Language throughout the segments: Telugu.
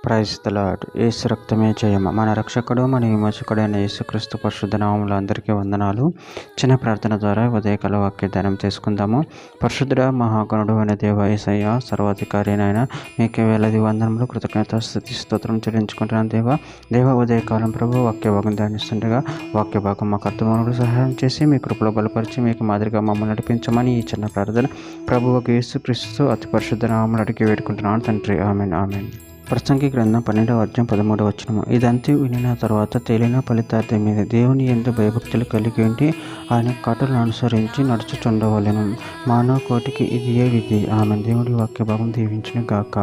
Praise the lord. యేసు రక్తమే జయము. మన రక్షకుడు మన విమోచకుడైన యేసుక్రీస్తు పరిశుద్ధ నామములో అందరికీ వందనాలు. చిన్న ప్రార్థన ద్వారా ఉదయకాల వాక్య ధ్యానం చేసుకుందాము. పరిశుద్ధుడ మహాగణుడు అయిన దేవ యేసయ్య, సర్వాధికారి అయిన మీకే వేలాది వందనములు, కృతజ్ఞత, స్తుతి, స్తోత్రం చెల్లించుకుంటున్నాను దేవ ఉదయకాలం ప్రభు వాక్య భాగం ధ్యానిస్తుండగా వాక్య భాగం మాకు అర్థమవునకు సహాయం చేసి మీ కృపలో బలపరిచి మీకు మాదిరిగా మమ్మల్ని నడిపించమని ఈ చిన్న ప్రార్థన ప్రభువుకు యేసుక్రీస్తు అతి పరిశుద్ధ నామములో అడిగి వేడుకుంటున్నాను తండ్రి. Amen amen. ప్రసంగి గ్రంథం 12వ అధ్యాయం 13వ వచనము. ఇదంతా వినిన తర్వాత తేలిన ఫలితార్థం మీద దేవుని యందు భయభక్తులు కలిగి ఉండి ఆయన కట్టలను అనుసరించి నడుచుచుండవలెను. మానవ కోటికి ఇది ఏ విధి. ఆమె దేవుడి వాక్య భాగం దీవించును గాక.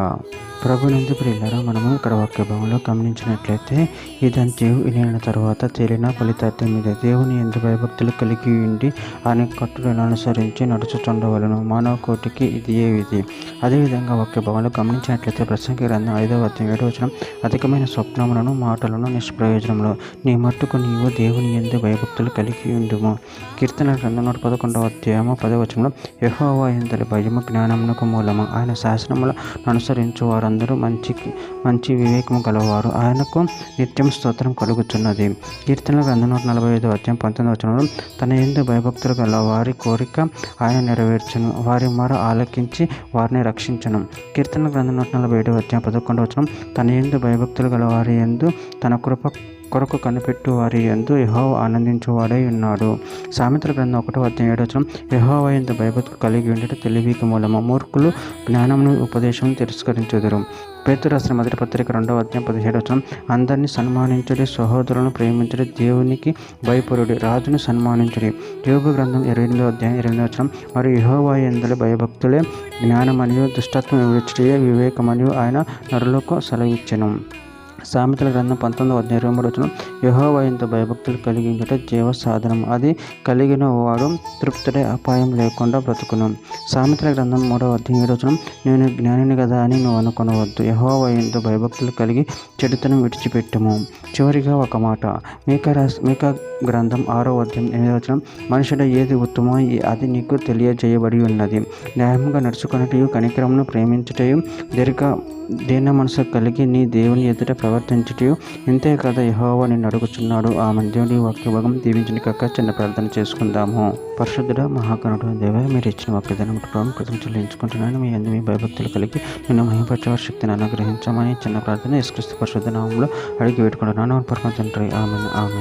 ప్రభునందు ప్రియులారా, మనము ఇక్కడ వాక్య భాగంలో గమనించినట్లయితే ఇదంతా వినిన తర్వాత తేలిన ఫలితార్థం మీద దేవుని యందు భయభక్తులు కలిగి ఉండి ఆయన కట్టలను అనుసరించి నడుచుచుండవలెను. మానవ కోటికి ఇది ఏ విధి. అదేవిధంగా వాక్య భాగంలో గమనించినట్లయితే ప్రసంగి గ్రంథం 5వ అధ్యాయం 7వ వచనం, అధికమైన స్వప్నములను మాటలను నిష్ప్రయోజనములు నీ మట్టుకు నీవు దేవుని యందు భయభక్తులు కలిగి ఉండుము. కీర్తన గ్రంథం 111వ అధ్యాయము 10వ వచనంలో, యెహోవా యందలి భయము జ్ఞానమునకు మూలము, ఆయన శాసనములను అనుసరించు వారందరూ మంచి వివేకము గలవారు, ఆయనకు నిత్యం స్తోత్రం కలుగుచున్నది. కీర్తన గ్రంథం 145వ అధ్యాయం 19వ వచనంలో, తన యందు భయభక్తులు గల వారి కోరిక ఆయన నెరవేర్చును, వారి మొర ఆలకించి వారిని రక్షించును. కీర్తన గ్రంథం 147వ అధ్యాయం 11వ వచనం, తన యందు భయభక్తులు గల వారి యందు తన కృప కొరకు కనిపెట్టు వారి యందు యెహోవా ఆనందించువాడై ఉన్నాడు. సామెతల గ్రంథం 1వ అధ్యాయం 7వ వచనం, యెహోవా యందు భయభక్తులు కలిగి ఉండట తెలివికి మూలము, మూర్ఖులు జ్ఞానమును ఉపదేశం తిరస్కరించుదురు. పేతురు రాసిన మొదటి పత్రిక 2వ అధ్యాయం 17వ వచనం, అందరినీ సన్మానించుడి, సహోదరులను ప్రేమించుడి, దేవునికి భయపడుడి, రాజును సన్మానించుడి. యోబు గ్రంథం 28వ అధ్యాయం 28వ వచనం, మరియు యెహోవా యందలి భయభక్తులే జ్ఞానమనియు దుష్టత్వం విడిచియే వివేకమనియు ఆయన నరులకు సెలవిచ్చెను. సామెతల గ్రంథం 19వ అధ్యాయం 23వ వచనం, యెహోవా యందు భయభక్తులు కలిగి ఉండట జీవ సాధనం, అది కలిగిన వాడు తృప్తుడై అపాయం లేకుండా బ్రతుకును. సామెతల గ్రంథం 3వ అధ్యాయం 7వ వచనం, నేను జ్ఞానిని కదా అని నువ్వు అనుకొనవద్దు, యెహోవా యందు భయభక్తులు కలిగి చెడుతనం విడిచిపెట్టుము. చివరిగా ఒక మాట, మీకా గ్రంథం 6వ అధ్యాయం 8వ వచనం, మనుషుడు ఏది ఉత్తమో అది నీకు తెలియజేయబడి ఉన్నది, న్యాయంగా నడుచుకొనుటయు కనికరమును ప్రేమించుటయు దీన మనసు కలిగి నీ దేవుని ఎదుట ప్రవర్తించుటయు ఇంతే కదా యెహోవా నిన్ను అడుగుచున్నాడు. ఆమె దేవుని వాక్య భాగం దీవించిన కాక చిన్న ప్రార్థన చేసుకుందాము. పరిశుద్ధుడ మహాగణుడు దేవ, మీరు ఇచ్చిన వాక్యదానం ప్రభావం కృతజ్ఞతలు చెల్లించుకుంటున్నాను. మీ యందు మీ భయభక్తులు కలిగి నిన్ను మహిమపరచే శక్తిని అనుగ్రహించమని చిన్న ప్రార్థన యేసుక్రీస్తు పరిశుద్ధ నామములో అడిగి వేడుకుంటున్నాను పరమ తండ్రి. ఆమేన్ ఆమేన్.